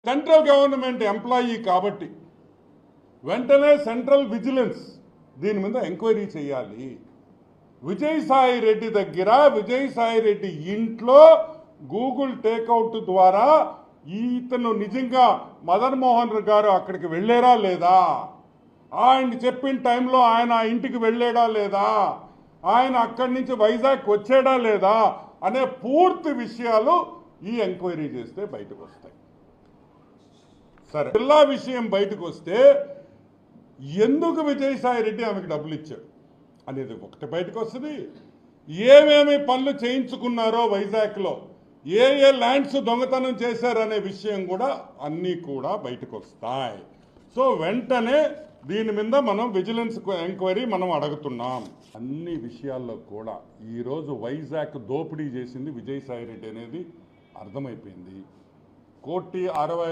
Central government employee కాబట్టి వెంటనే central vigilance దీని మీద ఎంక్వైరీ చేయాలి. విజయసాయి రెడ్డి దగ్గర, విజయసాయి రెడ్డి ఇంట్లో గూగుల్ టేక్అవుట్ ద్వారా ఇతను నిజంగా మదన్ మోహన్ గారు అక్కడికి వెళ్ళారా లేదా, ఆయన చెప్పిన టైంలో ఆయన ఆ ఇంటికి వెళ్ళాడా లేదా, ఆయన అక్కడి నుంచి వైజాగ్ వచ్చాడా లేదా అనే పూర్తి విషయాలు ఈ ఎంక్వైరీ చేస్తే బయటకు వస్తాయి. సరే, జిల్లా విషయం బయటకు వస్తే ఎందుకు విజయసాయి రెడ్డి ఆమెకు డబ్బులు ఇచ్చాడు అనేది ఒకటి బయటకు వస్తుంది. ఏమేమి పనులు చేయించుకున్నారో వైజాగ్లో, ఏ ఏ ల్యాండ్స్ దొంగతనం చేశారనే విషయం కూడా అన్నీ కూడా బయటకు వస్తాయి. సో వెంటనే దీని మీద మనం విజిలెన్స్ ఎంక్వైరీ మనం అడుగుతున్నాం. అన్ని విషయాల్లో కూడా ఈరోజు వైజాగ్ దోపిడీ చేసింది విజయసాయి రెడ్డి అనేది అర్థమైపోయింది. 1,60,00,000